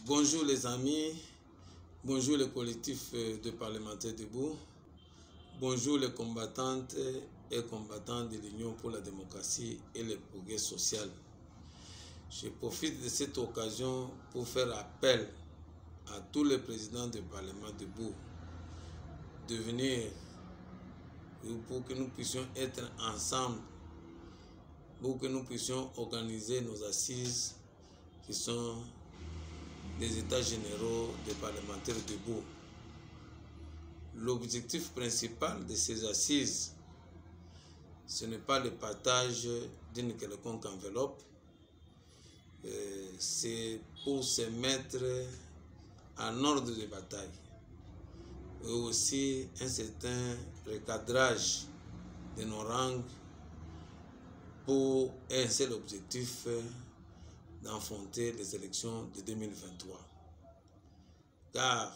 Bonjour les amis, bonjour les collectifs de parlementaires debout, bonjour les combattantes et combattants de l'Union pour la démocratie et le progrès social. Je profite de cette occasion pour faire appel à tous les présidents de parlement debout de venir pour que nous puissions être ensemble, pour que nous puissions organiser nos assises qui sont des états généraux des parlementaires debout. L'objectif principal de ces assises, ce n'est pas le partage d'une quelconque enveloppe, c'est pour se mettre en ordre de bataille et aussi un certain recadrage de nos rangs pour un seul objectif d'affronter les élections de 2023. Car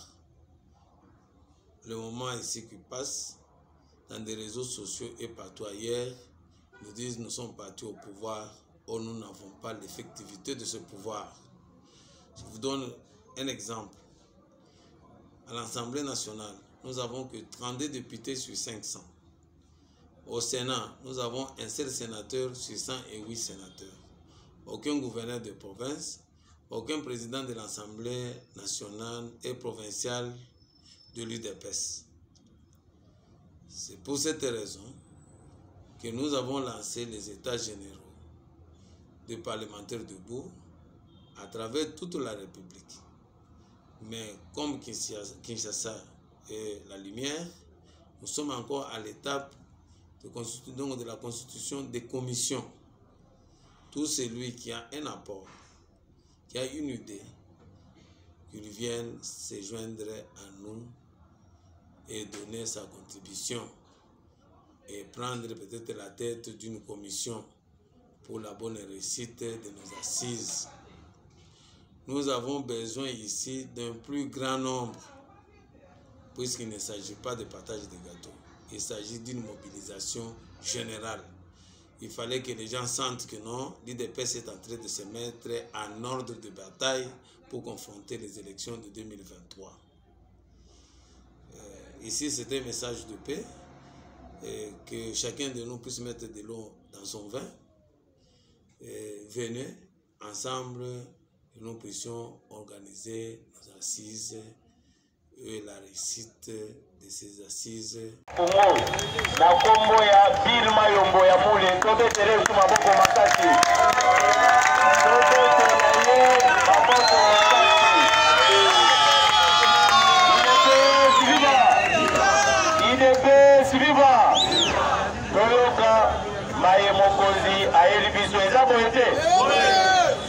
le moment ici qui passe, dans des réseaux sociaux et partout ailleurs, nous disent nous sommes partis au pouvoir, or nous n'avons pas l'effectivité de ce pouvoir. Je vous donne un exemple. À l'Assemblée nationale, nous n'avons que 32 députés sur 500. Au Sénat, nous avons un seul sénateur sur 108 sénateurs. Aucun gouverneur de province, aucun président de l'Assemblée nationale et provinciale de l'UDPS. C'est pour cette raison que nous avons lancé les états généraux des parlementaires debout à travers toute la République. Mais comme Kinshasa est la lumière, nous sommes encore à l'étape de la constitution des commissions. Tout celui qui a un apport, qui a une idée, qu'il vienne se joindre à nous et donner sa contribution et prendre peut-être la tête d'une commission pour la bonne réussite de nos assises. Nous avons besoin ici d'un plus grand nombre, puisqu'il ne s'agit pas de partage de gâteaux, il s'agit d'une mobilisation générale. Il fallait que les gens sentent que non, l'UDPS est en train de se mettre en ordre de bataille pour confronter les élections de 2023. Ici, c'est un message de paix, que chacun de nous puisse mettre de l'eau dans son vin. Venez ensemble, que nous puissions organiser nos assises et la réussite de ces assises. Na kombo ya Bilma Yombo ya Mule, tobe tere su maboko makasi. Tobe tere maboko makasi. IDPS viva! Toyoka maye mokozi ayeli biso eza boyete.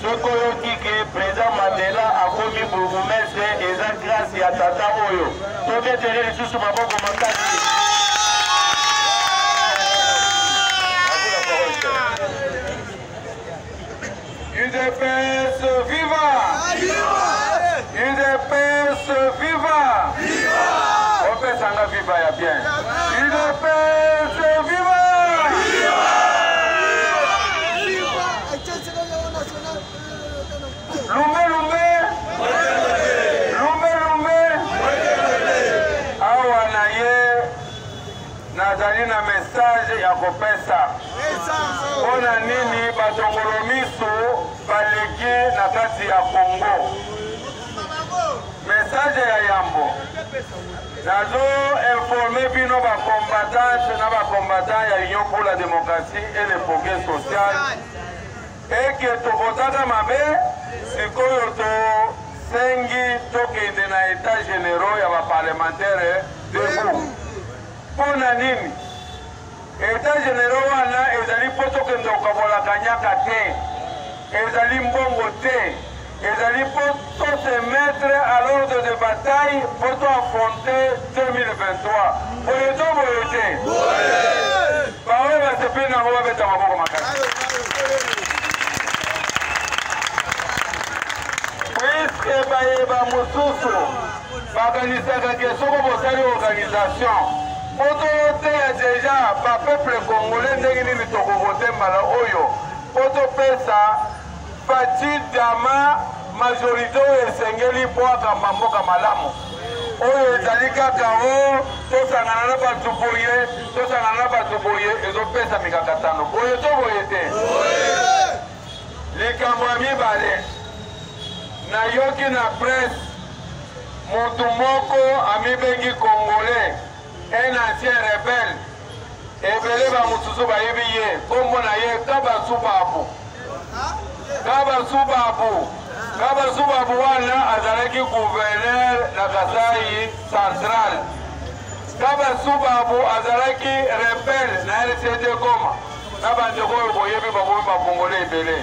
Soko yoki ke président Mandela akomi bourgmestre eza grâce ya tata oyo. Tobe tere lisusu maboko makasi. UDPS viva! UDPS viva! On peut s'en viva ya bien. UDPS viva! Lumbe lumbe! Lumbe lumbe! Awa na ye nazali na message ya kopesa. Mpona nini batongolo miso baleki na kati ya Congo. Message ya yambo. Nazo informer bino bacombattants na bacombattants ya Union pour la démocratie et le progrès social. Eke tokotaka mabe sikoyo tosengi tokende na état généraux ya baparlementaire debout. Mpona nini? État généraux wana ezali po tokende kokabolaka nyaka te, ezali mbongo te, ezali po to se mettre à l'ordre de bataille pour to affronter 2023. Boye to boye te. Baoye basepe nango babeta maboko makasi. Puisque bayeba mosusu bakanisaka ke soko bosali organisation poto te ya deja ba peuple congolais ndenge nini tokovote mbala oyo poto pesa Fati Dama majorité oyo esengeli mpo akamba mboka malamu oyo ezali kaka o tosangana na bato boye tosangana na bato boye ezopesa mikakatano boye to boye te likambo ya mibale nayoki na presse motu moko amibengi congolais un ancien rebelle ebele bamosusu bayebi ye kombo na ye kabasubabu wana azalaki gouverneur na Kasai central kabasubabu azalaki rebelle na RCD Goma na bandeko oyo boyebi bakomi bakongole ebele